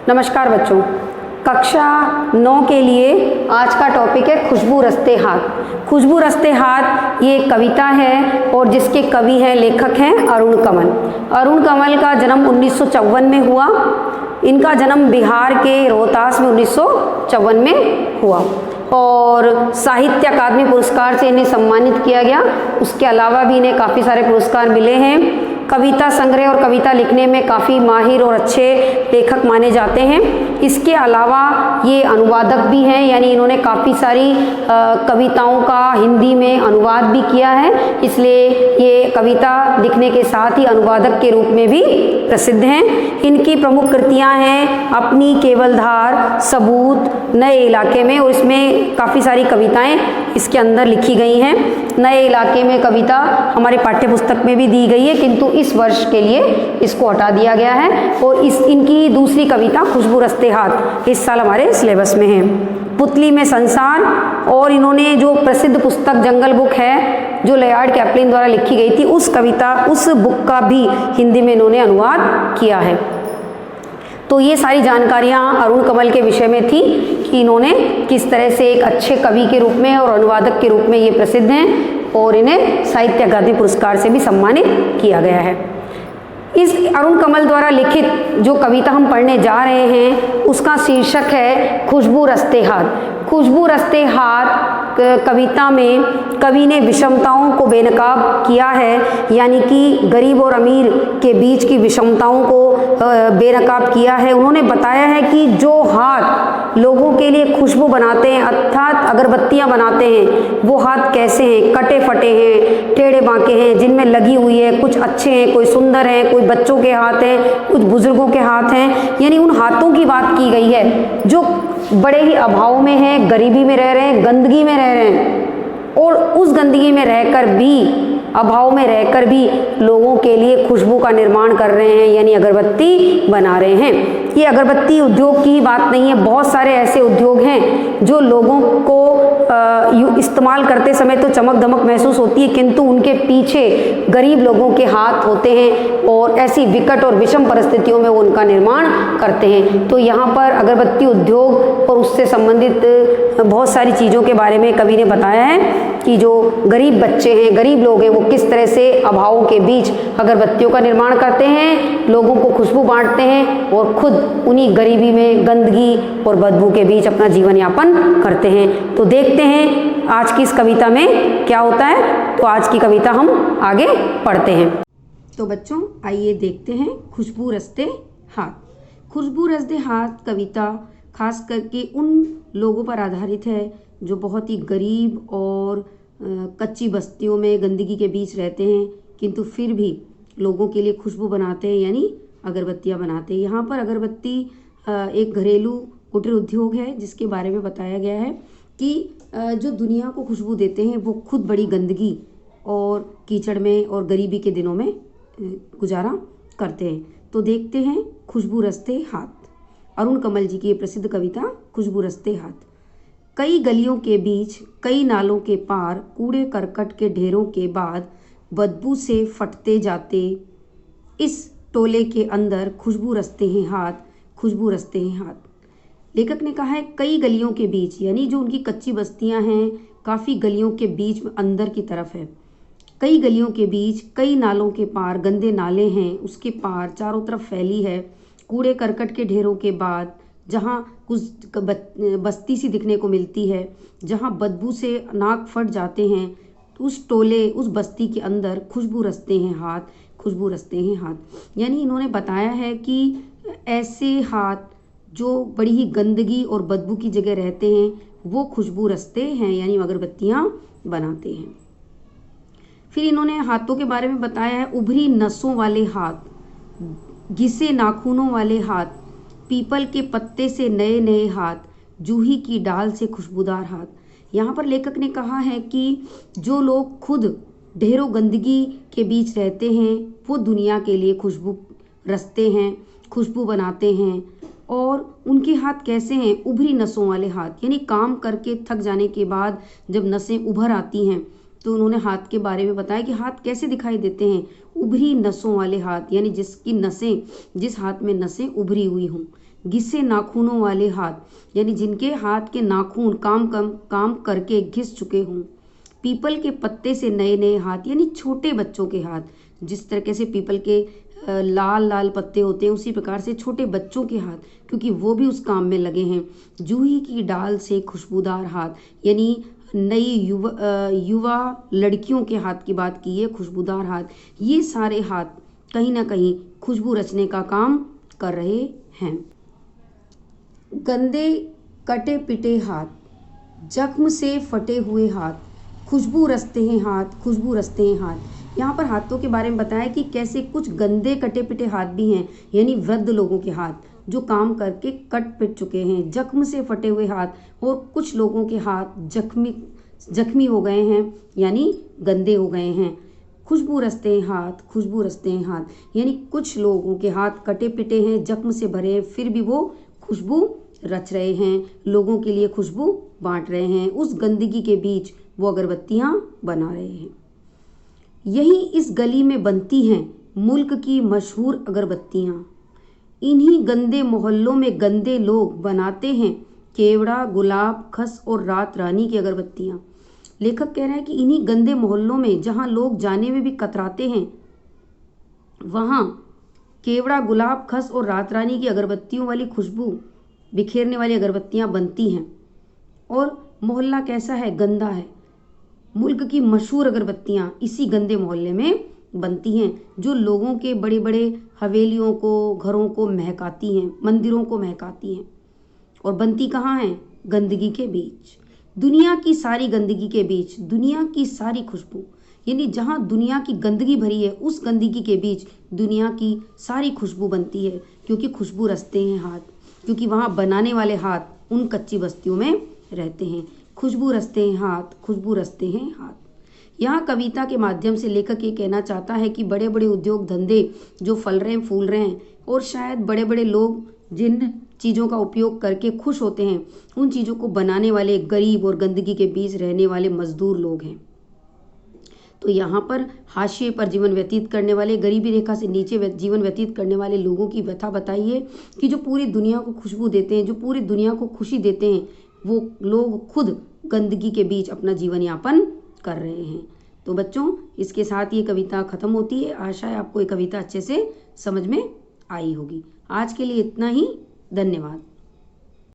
नमस्कार बच्चों, कक्षा 9 के लिए आज का टॉपिक है खुशबू रस्ते हाथ। खुशबू रस्ते हाथ ये एक कविता है और जिसके कवि हैं, लेखक हैं अरुण कमल। अरुण कमल का जन्म 1954 में हुआ। इनका जन्म बिहार के रोहतास में 1954 में हुआ और साहित्य अकादमी पुरस्कार से इन्हें सम्मानित किया गया। उसके अलावा भी इन्हें काफ़ी सारे पुरस्कार मिले हैं। कविता संग्रह और कविता लिखने में काफ़ी माहिर और अच्छे लेखक माने जाते हैं। इसके अलावा ये अनुवादक भी हैं, यानी इन्होंने काफ़ी सारी कविताओं का हिंदी में अनुवाद भी किया है, इसलिए ये कविता लिखने के साथ ही अनुवादक के रूप में भी प्रसिद्ध हैं। इनकी प्रमुख कृतियां हैं अपनी केवल धार, सबूत, नए इलाके में, और इसमें काफ़ी सारी कविताएं इसके अंदर लिखी गई हैं। नए इलाके में कविता हमारे पाठ्य पुस्तक में भी दी गई है, किंतु इस वर्ष के लिए इसको हटा दिया गया है और इनकी दूसरी कविता खुशबू रस्ते हाथ इस साल हमारे सिलेबस में है। पुतली में संसार, और इन्होंने जो प्रसिद्ध पुस्तक जंगल बुक है जो लयार्ड कैपलिन द्वारा लिखी गई थी, उस बुक का भी हिंदी में इन्होंने अनुवाद किया है। तो ये सारी जानकारियाँ अरुण कमल के विषय में थी कि इन्होंने किस तरह से एक अच्छे कवि के रूप में और अनुवादक के रूप में ये प्रसिद्ध हैं और इन्हें साहित्य अकादमी पुरस्कार से भी सम्मानित किया गया है। इस अरुण कमल द्वारा लिखित जो कविता हम पढ़ने जा रहे हैं उसका शीर्षक है खुशबू रस्ते हाथ। खुशबू रस्ते हाथ कविता में कवि ने विषमताओं को बेनकाब किया है, यानी कि गरीब और अमीर के बीच की विषमताओं को बेनकाब किया है। उन्होंने बताया है कि जो हाथ लोगों के लिए खुशबू बनाते हैं, अर्थात अगरबत्तियां बनाते हैं, वो हाथ कैसे हैं, कटे फटे हैं, टेढ़े बांके हैं, जिनमें लगी हुई है, कुछ अच्छे हैं, कोई सुंदर हैं, कोई बच्चों के हाथ हैं, कुछ बुजुर्गों के हाथ हैं, यानी उन हाथों की बात की गई है जो बड़े ही अभाव में हैं, गरीबी में रह रहे हैं, गंदगी में रह रहे हैं और उस गंदगी में रहकर भी, अभाव में रहकर भी लोगों के लिए खुशबू का निर्माण कर रहे हैं, यानी अगरबत्ती बना रहे हैं। ये अगरबत्ती उद्योग की ही बात नहीं है, बहुत सारे ऐसे उद्योग हैं जो लोगों को इस्तेमाल करते समय तो चमक दमक महसूस होती है, किंतु उनके पीछे गरीब लोगों के हाथ होते हैं और ऐसी विकट और विषम परिस्थितियों में वो उनका निर्माण करते हैं। तो यहाँ पर अगरबत्ती उद्योग और उससे संबंधित बहुत सारी चीज़ों के बारे में कवि ने बताया है कि जो गरीब बच्चे हैं, गरीब लोग हैं, वो किस तरह से अभावों के बीच अगरबत्तियों का निर्माण करते हैं, लोगों को खुशबू बांटते हैं और खुद उन्हीं गरीबी में, गंदगी और बदबू के बीच अपना जीवन यापन करते हैं। तो देखते हैं आज की इस कविता में क्या होता है। तो आज की कविता हम आगे पढ़ते हैं। तो बच्चों आइए देखते हैं खुशबू रस्ते हाथ। खुशबू रस्ते हाथ कविता खास करके उन लोगों पर आधारित है जो बहुत ही गरीब और कच्ची बस्तियों में गंदगी के बीच रहते हैं, किंतु फिर भी लोगों के लिए खुशबू बनाते हैं, यानी अगरबत्तियां बनाते हैं। यहाँ पर अगरबत्ती एक घरेलू कुटीर उद्योग है जिसके बारे में बताया गया है कि जो दुनिया को खुशबू देते हैं वो खुद बड़ी गंदगी और कीचड़ में और गरीबी के दिनों में गुजारा करते हैं। तो देखते हैं खुशबू रस्ते हाथ, अरुण कमल जी की प्रसिद्ध कविता खुशबू रस्ते हाथ। कई गलियों के बीच, कई नालों के पार, कूड़े करकट के ढेरों के बाद बदबू से फटते जाते इस टोले के अंदर खुशबू रस्ते हैं हाथ, खुशबू रस्ते हैं हाथ। लेखक ने कहा है कई गलियों के बीच, यानी जो उनकी कच्ची बस्तियां हैं काफ़ी गलियों के बीच में अंदर की तरफ है। कई गलियों के बीच, कई नालों के पार, गंदे नाले हैं, उसके पार चारों तरफ फैली है कूड़े करकट के ढेरों के बाद, जहाँ कुछ बस्ती सी दिखने को मिलती है, जहाँ बदबू से नाक फट जाते हैं, तो उस टोले, उस बस्ती के अंदर खुशबू रस्ते हैं हाथ, खुशबू रस्ते हैं हाथ। यानी इन्होंने बताया है कि ऐसे हाथ जो बड़ी ही गंदगी और बदबू की जगह रहते हैं वो खुशबू रस्ते हैं, यानी अगरबत्तियाँ बनाते हैं। फिर इन्होंने हाथों के बारे में बताया है उभरी नसों वाले हाथ, घिसे नाखूनों वाले हाथ, पीपल के पत्ते से नए नए हाथ, जूही की डाल से खुशबूदार हाथ। यहाँ पर लेखक ने कहा है कि जो लोग खुद ढेरों गंदगी के बीच रहते हैं वो दुनिया के लिए खुशबू रचते हैं, खुशबू बनाते हैं। और उनके हाथ कैसे हैं, उभरी नसों वाले हाथ, यानी काम करके थक जाने के बाद जब नसें उभर आती हैं तो उन्होंने हाथ के बारे में बताया कि हाथ कैसे दिखाई देते हैं, उभरी नसों वाले हाथ, यानी जिसकी नसें, जिस हाथ में नसें उभरी हुई हों, घिसे नाखूनों वाले हाथ, यानी जिनके हाथ के नाखून काम करके घिस चुके हों। पीपल के पत्ते से नए नए हाथ, यानी छोटे बच्चों के हाथ। जिस तरीके से पीपल के लाल लाल पत्ते होते हैं, उसी प्रकार से छोटे बच्चों के हाथ, क्योंकि वो भी उस काम में लगे हैं। जूही की डाल से खुशबूदार हाथ, यानी नई युवा लड़कियों के हाथ की बात की है, खुशबूदार हाथ। ये सारे हाथ कहीं ना कहीं खुशबू रचने का काम कर रहे हैं। गंदे कटे पिटे हाथ, जख्म से फटे हुए हाथ, खुशबू रचते हैं हाथ, खुशबू रचते हैं हाथ। यहाँ पर हाथों के बारे में बताया कि कैसे कुछ गंदे कटे पिटे हाथ भी हैं, यानी वृद्ध लोगों के हाथ जो काम करके कट पिट चुके हैं। जख्म से फटे हुए हाथ, और कुछ लोगों के हाथ जख्मी हो गए हैं, यानी गंदे हो गए हैं। खुशबू रचते हैं हाथ, खुशबू रचते हैं हाथ, यानी कुछ लोगों के हाथ कटे पिटे हैं, जख्म से भरे हैं, फिर भी वो खुशबू रच रहे हैं, लोगों के लिए खुशबू बांट रहे हैं। उस गंदगी के बीच वो अगरबत्तियां बना रहे हैं। यही इस गली में बनती हैं मुल्क की मशहूर अगरबत्तियां। इन्हीं गंदे मोहल्लों में गंदे लोग बनाते हैं केवड़ा, गुलाब, खस और रात रानी की अगरबत्तियां। लेखक कह रहे हैं कि इन्हीं गंदे मोहल्लों में जहां लोग जाने में भी कतराते हैं, वहां केवड़ा, गुलाब, खस और रात रानी की अगरबत्तियों वाली खुशबू बिखेरने वाली अगरबत्तियां बनती हैं। और मोहल्ला कैसा है? गंदा है। मुल्क की मशहूर अगरबत्तियां इसी गंदे मोहल्ले में बनती हैं, जो लोगों के बड़े बड़े हवेलियों को, घरों को महकाती हैं, मंदिरों को महकाती हैं। और बनती कहाँ हैं? गंदगी के बीच। दुनिया की सारी गंदगी के बीच दुनिया की सारी खुशबू, यानी जहाँ दुनिया की गंदगी भरी है, उस गंदगी के बीच दुनिया की सारी खुशबू बनती है, क्योंकि खुशबू रचते हैं हाथ, क्योंकि वहाँ बनाने वाले हाथ उन कच्ची बस्तियों में रहते हैं। खुशबू रचते हैं हाथ, खुशबू रचते हैं हाथ। यहाँ कविता के माध्यम से लेखक ये कहना चाहता है कि बड़े बड़े उद्योग धंधे जो फल रहे हैं, फूल रहे हैं, और शायद बड़े बड़े लोग जिन चीज़ों का उपयोग करके खुश होते हैं, उन चीज़ों को बनाने वाले गरीब और गंदगी के बीच रहने वाले मजदूर लोग हैं। तो यहाँ पर हाशिए पर जीवन व्यतीत करने वाले, गरीबी रेखा से नीचे जीवन व्यतीत करने वाले लोगों की व्यथा बताई है कि जो पूरी दुनिया को खुशबू देते हैं, जो पूरी दुनिया को खुशी देते हैं, वो लोग खुद गंदगी के बीच अपना जीवन यापन कर रहे हैं। तो बच्चों, इसके साथ ये कविता खत्म होती है। आशा है आपको ये कविता अच्छे से समझ में आई होगी। आज के लिए इतना ही। धन्यवाद।